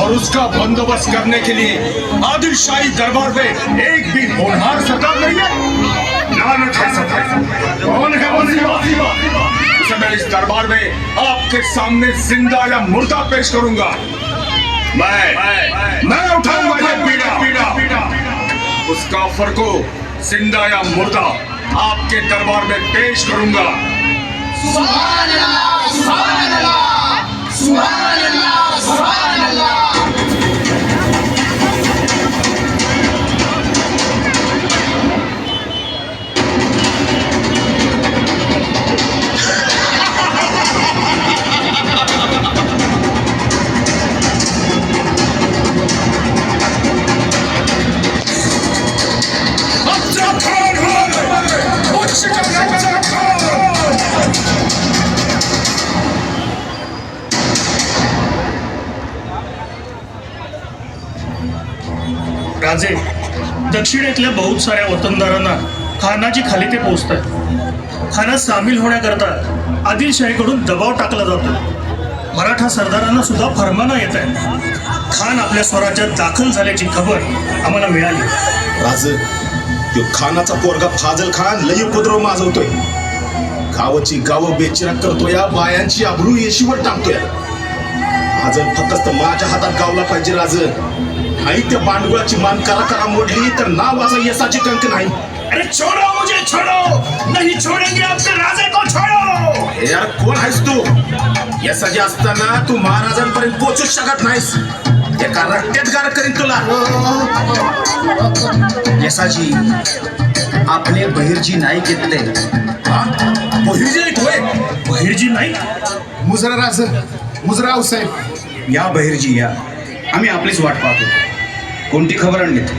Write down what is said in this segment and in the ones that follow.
और उसका बंदोबस्त करने के लिए आदिल शाही दरबार में एक भी होनहार सरदार नहीं है। लानत है सरदार। कौन है वो सिवा? उसे मैं इस दरबार में आपके सामने जिंदा या मुर्दा पेश करूंगा। मैं उठाऊंगा ये पीड़ा। उस काफिर को जिंदा या मुर्दा आपके दरबार में पेश करूंगा। सुभान अल्लाह, सुभान अल्लाह, सुभान अल्लाह, सुभान अल्लाह। राजे, दक्षिणेतल्या बहुत साऱ्या वतनदारांना खानाची खाली ते पोहोचत आहे। खानात सामील होण्याकरता आदिलशाहीकडून दबाव टाकला जातो। मराठा सरदारांना सुद्धा फरमाना येत आहे। खान आपल्या स्वराज्यात दाखल झाल्याची खबर आम्हाला मिळाली। राज, तो खानाचा पोरगा फाजल खान लई उपद्रव माजवतोय। गावाची गावं बेचिराग करतोय, बायांची आबरू येशीवर टाकतोय। फाजल फक्त माझ्या हातात गावला पाहिजे राज। नाही त्या बांडगुळाची मान करा मोडली तर नावाचा यशाची टंक नाही। अरे छोड़ो मुझे, छोड़ो, नहीं छोड़ेंगे आपके राजे को, छोड़ो। हे यार कोण आहेस तू? यशाची असताना तू महाराजांपर्यंत पोहोचू शकत नाहीस। एका रट्ट्यात गार करीन तुला। यसाजी, आपले बहिर्जी नाईक येतले। बहिर्जी होय? बहिर्जी नाही? मुजरा राज, मुजरा साहेब। या बहिर्जी या, आम्ही आपलीच वाट पाहतो। कोणती खबर आणलीत?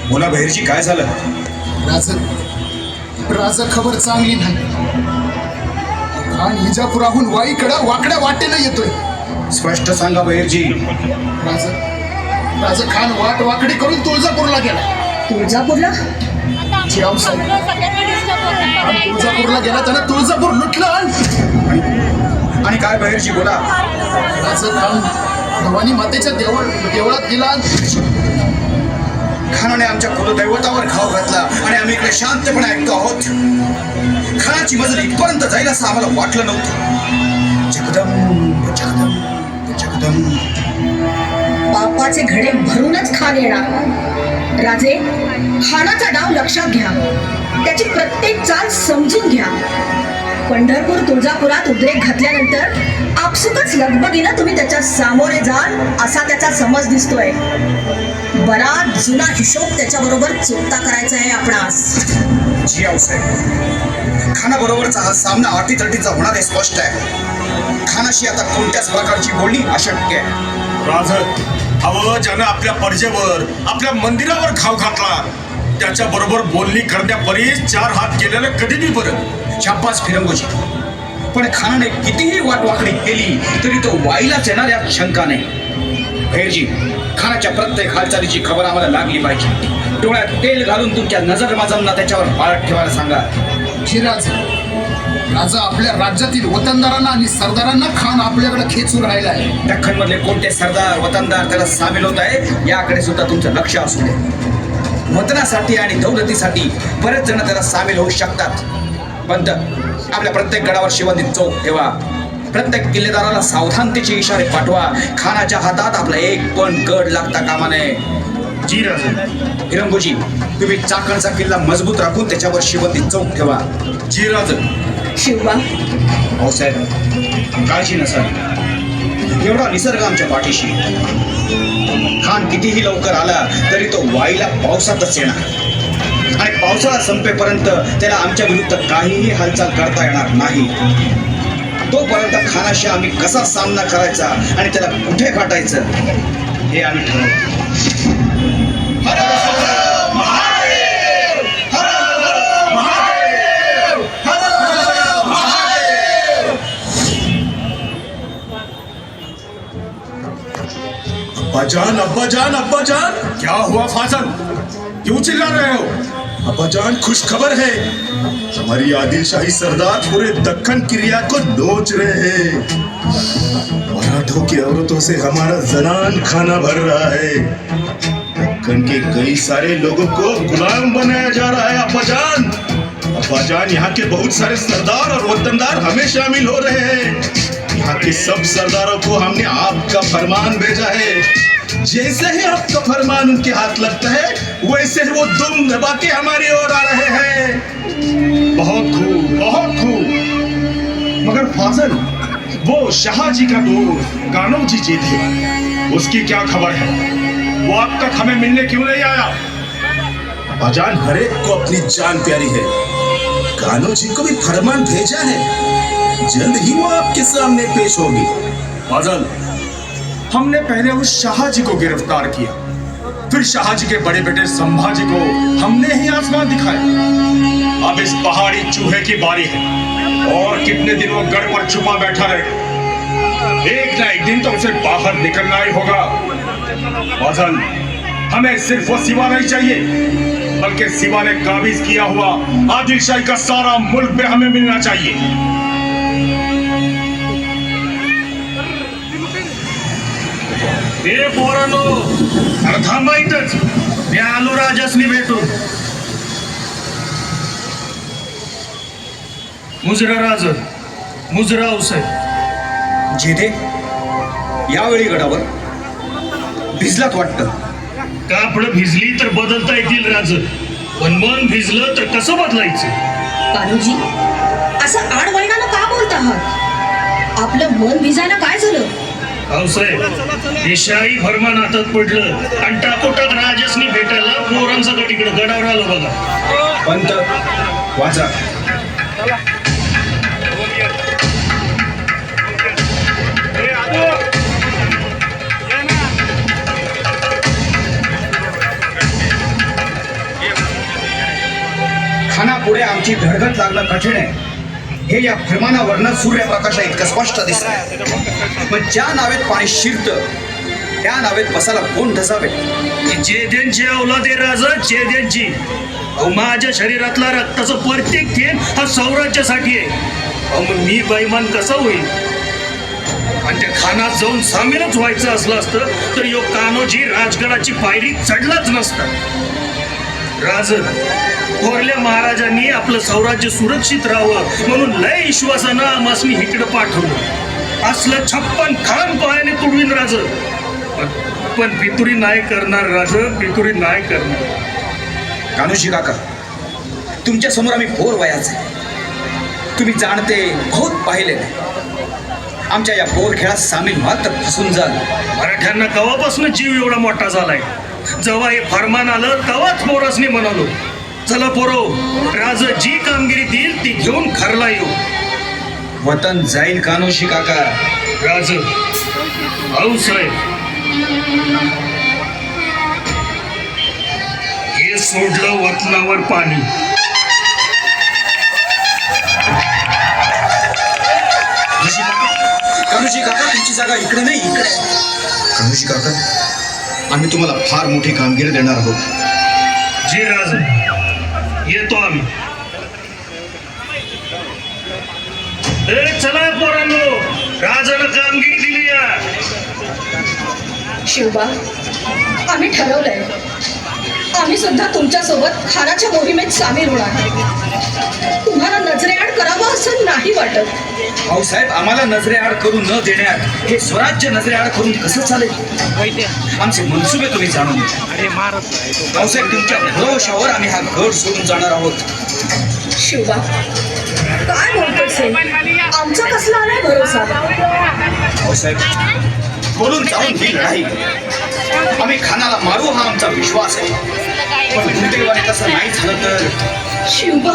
बोला बहिर्जी, काय झालं? राज खबर चांगली नाही। खान हिजापुराहून वाईकडं वाकड्या वाटेनं येतोय। स्पष्ट सांगा बहिर्जी। राज खान वाकडी करून तुळजापूरला गेला। तुळजापूरला? जियाऊ साहेब, खान तुळजापूरला गेला, त्यानं तुळजापूर लुटलं। आणि काय बहिर्जी, बोला। राज खान भवानी मातेच्या देवळात गेला। खानाने आमच्या कुलदैवतावर घाव घातला आणि आम्ही इकडे शांतपणे ऐकतो आहोत। खानाची मजल इथपर्यंत जाईल असं आम्हाला वाटलं नव्हतं। जगदंब जगदंब जगदंब। पापाचे घडे भरूनच खान येणार। राजे, खानाचा डाव लक्षात घ्या, त्याची प्रत्येक चाल समजून घ्या। पंढरपूर तुळजापुरात उद्रेक घातल्यानंतर आपसुकच लगबगीनं तुम्ही त्याच्या सामोरे जाल असा त्याचा समज दिसतोय। बराच जुना हिशोब त्याच्याबरोबर चुकता करायचा आहे आपणास। जियाऊ साहेब, खानाबरोबरचा हा सामना अटीतटीचा होणार आहे, स्पष्ट आहे। खानाशी आता कोणत्याच प्रकारची बोलणी अशक्य आहे। राज, अव ज्यानं आपल्या पर्जेवर, आपल्या मंदिरावर घाव घातला, त्याच्या बरोबर बोलणी करण्यापरी चार हात केलेलं कधी नाही बरं। शाबास फिरंगोजी, पण खानाने कितीही वाटवाकडी केली तरी तो वाईलाच येणार यात शंका नाही। भैरजी, खानाच्या प्रत्येक हालचालीची खबर आम्हाला लागली पाहिजे। डोळ्यात तेल घालून तुमच्या नजरबाजांना त्याच्यावर पाळत ठेवायला सांगा। राजा आपल्या राज्यातील वतनदारांना आणि सरदारांना खान आपल्याकडे खेचून राहिला आहे। दख्खन मधले कोणते सरदार वतनदार त्याला सामील होत आहे याकडे सुद्धा तुमचं लक्ष असू दे। वतनासाठी आणि दौलतीसाठी बरेच जण त्याला सामील होऊ शकतात। पण आपल्या प्रत्येक गडावर शिवंदित चौक ठेवा। प्रत्येक किल्लेदाराला सावधानतेचे इशारे पाठवा। खानाच्या हातात आपला एक पण गड लागता कामा नये। जी राजे। हिरंगोजी, तुम्ही चाकणचा किल्ला मजबूत राखून त्याच्यावर शिवंदित चौक ठेवा। जी राज। शिवबा, हो साहेब, काळजी नसावी। एवढा निसर्ग आमच्या पाठीशी। खान कितीही लवकर आला तरी तो वाईला पावसातच येणार आणि पावसाळा संपेपर्यंत त्याला आमच्या विरुद्ध काहीही हालचाल करता येणार नाही। तोपर्यंत खानाशी आम्ही कसा सामना करायचा आणि त्याला कुठे गाठायचं हे आम्ही ठरवतो। अब्बा जान, क्या हुआ फाजल? क्यों चिल्ला रहे हो? अब्बा जान, खुश खबर है। हमारी आदिल शाही सरदार पूरे दक्कन क्रिया को नोच रहे हैं। मराठा मर्दों की औरतों से हमारा जनान खाना भर रहा है। दक्कन के कई सारे लोगों को गुलाम बनाया जा रहा है। अब्बाजान, अब्बाजान, यहाँ के बहुत सारे सरदार और वतनदार हमें शामिल हो रहे हैं। यहाँ के सब सरदारों को हमने आपका फरमान भेजा है। जैसे ही आपका फरमान उनके हाथ लगता है वैसे ही वो दुम दबा के हमारी ओर आ रहे हैं। बहुत खूब, बहुत खूब। मगर फाजल, वो शाहजी का दोस्त कान्होजी जी थे, उसकी क्या खबर है? वो अब तक हमें मिलने क्यों नहीं आया? अब्बाजान, हर एक को अपनी जान प्यारी है। कान्हो जी को भी फरमान भेजा है, जल्द ही वो आपके सामने पेश होगी। फाजल, हमने पहले उस शाहजी को गिरफ्तार किया, फिर शाहजी के बड़े बेटे संभाजी को हमने ही आसमान दिखाया। अब इस पहाड़ी चूहे की बारी है, और कितने दिन वो गढ़ पर छुपा बैठा रहेगा। एक ना एक दिन तो उसे बाहर निकलना ही होगा। फाजल, हमें सिर्फ वो सिवा नहीं चाहिए, बल्कि सिवा ने काबिज किया हुआ आदिल शाही का सारा मुल्क भी हमें मिलना चाहिए। ए पोरांनो, अरे थांबा इथंच, मी आलो राजासनी भेटून. मुजरा राज, मुजरा औसाहेब. जेधे यावेळी गडावर भिजलात वाटतं. कापड भिजली तर बदलता येतील राज, पण मन भिजलं तर कसं बदलायचं? कान्होजी, असं आडवळणानं का बोलत आहात? आपलं मन भिजायला काय झालं? औसाहेब, हे शाही फरमान हातात पडलं आणि टाकोटाक राजसनी भेटायला पोरांसकट इकडे गडावर आलो बघा. पंत वाचा. खानापुढे आमची धडधड लागणं कठीण आहे, हे या फरमानावरनं सूर्यप्रकाशा इतकं स्पष्ट दिसतंय. पण ज्या नावेत पाणी शिरतं त्या नावेत बसायला कोण ढसावे? जेद्यांची औलाद आहे राजा, जेद्यांची. अहो, माझ्या शरीरातला रक्ताचं प्रत्येक थेंब हा सौराज्यासाठी आहे. अहो, मग मी बैमान कसा होईल? आणि त्या खानात जाऊन सामीलच व्हायचं असलं असतं तर यो कान्होजी राजगडाची पायरी चढलाच नसता. राज, थोरल्या महाराजांनी आपलं सौराज्य सुरक्षित राहावं म्हणून लय विश्वासानं आमासनी इकडं पाठवलं. असलं 56 खान पायाने तुडवीन राज, पण पितुरी नाही करणार राज, पितुरी नाही करणार. कान्होजी काका, तुमच्या समोर आम्ही पोर वयाचे, तुम्ही जाणते बहुत पाहिले. आमच्या या पोर खेळात सामील व्हा तर फसून जाल. मराठ्यांना कवापासून जीव एवढा मोठा झालाय. जेव्हा हे फरमान आलं तेव्हाच पोरासनी म्हणालो, चला पोरो, राज जी कामगिरी देईल ती घेऊन खरला येऊ. वतन जाईल कान्होजी काका. राज, औसाहेब, हे सोडलं वतनावर पाणी. कान्होजी काका, तुमची जागा इकडे नाही, इकडे. कान्होजी काका, आम्ही तुम्हाला फार मोठी कामगिरी देणार आहोत. जी राज, येतो आम्ही. चला पोरांनो, राजानं कामगिरी दिली या. शिवबा, आम्ही ठरवलंय, आम्ही सुद्धा तुमच्या सोबत खानाच्या मोहिमेत सामील होणार. तुम्हाला नजरेआड करावं असं नाही वाटत? भाऊसाहेब, आम्हाला नजरेआड करून न देण्यात हे स्वराज्य नजरेआड करून कसं चालेल? आमचे मनसुबे तुम्ही जाणून घ्या. भाऊसाहेब, तुमच्या भरोशावर आम्ही हा गड सोडून जाणार आहोत. शिवबा, काय बोलतोस हे? आमचा कसला आलाय भरोसा? भाऊसाहेब, बोलून चालून ही लढाई आम्ही खानाला मारू हा आमचा विश्वास आहे. पण दुर्दैवाने तसं नाही झालं तर? शिवबा,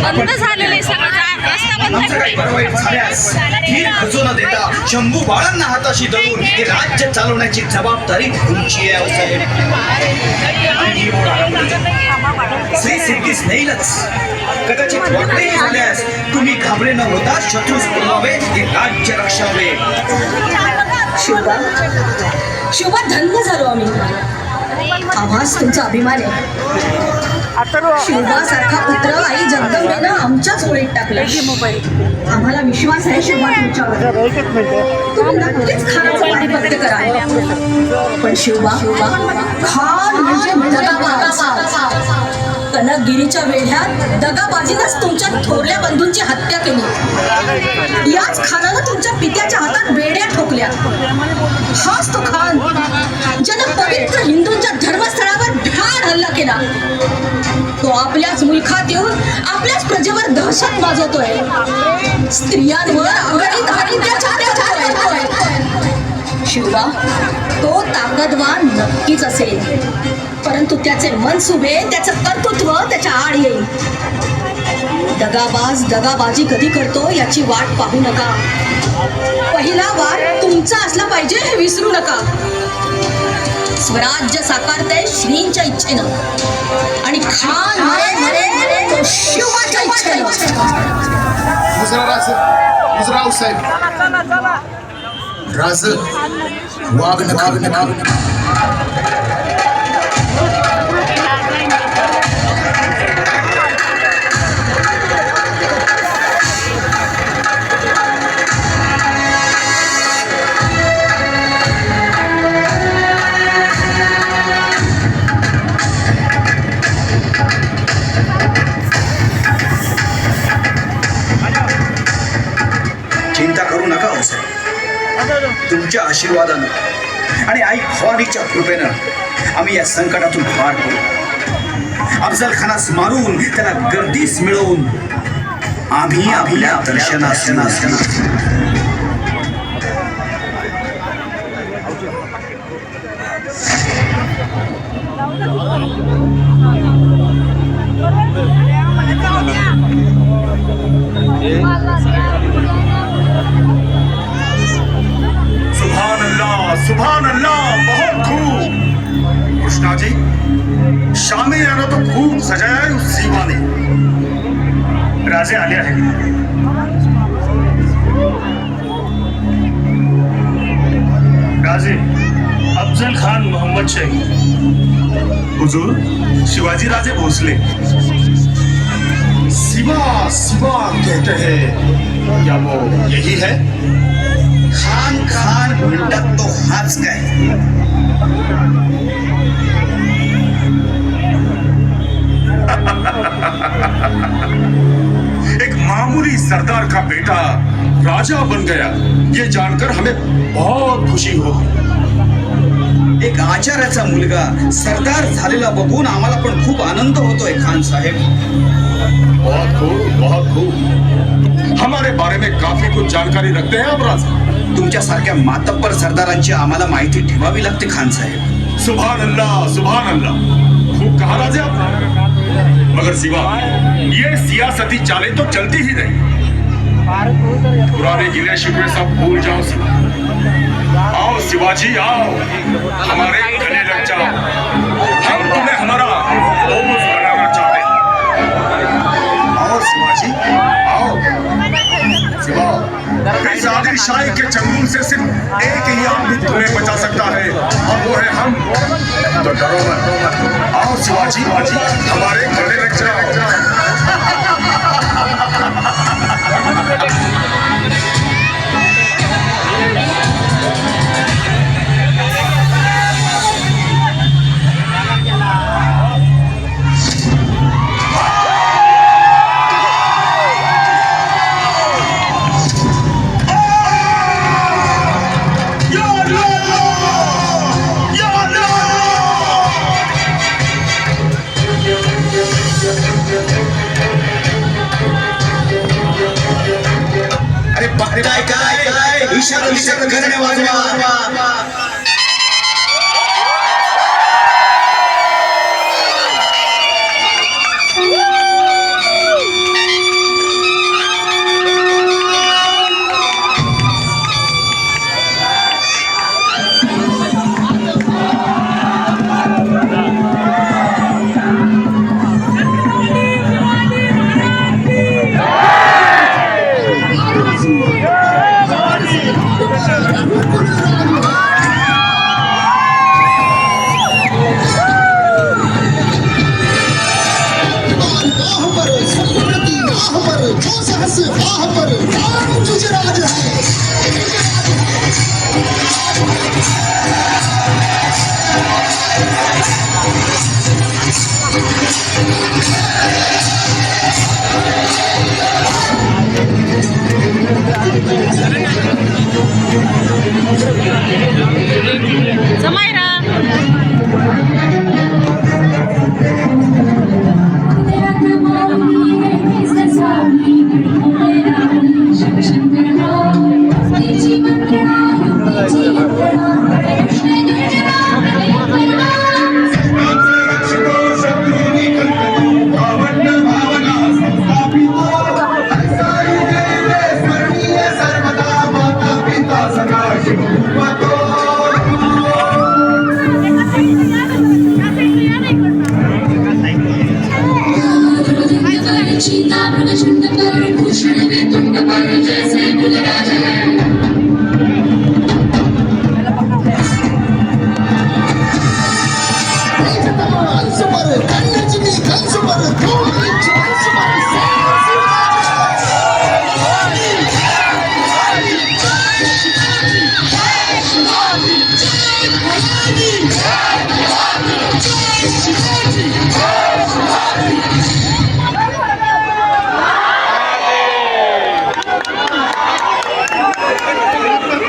बंद झालेलं सगळं रस्ता बंद आमचं काही बरं वाईट झाल्यास धीर खचू न देता शंभू बाळांना हाताशी धरून हे राज्य चालवण्याची जबाबदारी तुमची आहे. साहेब, आणि एवढं आराम श्री सिद्धीस नेईलच. कदाचित वाकडेही झाल्यास तुम्ही घाबरे न होता शत्रूस बोलावे, हे राज्य रक्षावे. शिवबा, शिवबा, धन्य झालो आम्ही. आम्हास तुमचा अभिमान आहे. शिवबासारखा पुत्र आई जगदंबेनं आमच्याच ओळीत टाकला. आम्हाला विश्वास आहे शिवबा तुमच्यावर. तुम्ही नक्कीच खानाचं पाणीपत्य करा. पण शिवबा, खान म्हणजे दगाबाज. कनकगिरीच्या वेढ्यात दगाबाजीनंच तुमच्या थोरल्या बंधूंची हत्या केली. याच खानानं तुमच्या पित्याच्या हातात बेड्या ठोकल्या. हाच तो खान ज्यानं पवित्र हिंदूंच्या धर्मस्थळावर भ्याड हल्ला केला. तो आपल्याच मुलखात येऊन आपल्याच प्रजेवर दहशत माजवतोय. स्त्रियांवर आघाडीत अत्याचार करतोय. शिवबा, तो ताकदवान नक्कीच असेल, परंतु त्याचे मनसुबे, त्याचं कर्तृत्व त्याच्या आड येईल. दगाबाज दगाबाजी कधी करतो याची वाट पाहू नका. पहिला वार तुमचा असला पाहिजे हे विसरू नका. स्वराज्य साकारते श्रींच्या इच्छेनं आणि खान मरे तो शिवाच्या इच्छेनं. मुजराव साहेब, राज वाघ नका. चिंता करू नका हो साहेब. तुमच्या आशीर्वादानं आणि आई भवानीच्या कृपेनं आम्ही या संकटातून पार पडू. अफजल खानास मारून त्याला गर्दीस मिळवून आम्ही आपल्या दर्शनास सुभान अल्लाह, बहुत खूब. कृष्णा जी, शामी यानं तो खूप सजाया है उस सीमा ने. राजे आले आहेत. राजे अफजल खान मोहम्मद शहीद. हुजूर, शिवाजी राजे भोसले. सिवा सिवा कहते हैं, क्या वो यही है? खान खान म्हणतात तो हाच काय? एक मामूली सरदार का बेटा राजा बन गया, ये जानकर हमें बहुत खुशी होगी. एक आचार्याचा मुलगा सरदार झालेला बघून आम्हाला पण खूप आनंद होतोय खान साहेब. बहुत खूब, बहुत खूब. हमारे बारे में काफी कुछ जानकारी रखते हैं आप राजा. तुमच्यासारख्या मातब्बर सरदारांची आम्हाला माहिती ठेवावी लागते खान साहेब. सुभान अल्लाह, सुभान अल्लाह. खूब कहा राजे आपने. मगर सिवा, ये सियासती चालें तो चलती ही नहीं. पुराने गिले शिकवे सब भूल जाओ सिवा. आओ शिवाजी, आओ, हमारे गले लग जाओ. हम तुम्हें हमारा दोस्त बनाना चाहते हैं. आओ शिवाजी, आओ. शिवा, इस आदिलशाही के चंगुल से सिर्फ एक ही आदमी तुम्हें बचा सकता है, और वो है हम. तो डरो मत. आओ शिवाजी, हमारे गले लग जाओ. काय इशारा करणे वाजवा. पर राम तुझे राज है। समायरा अंश पर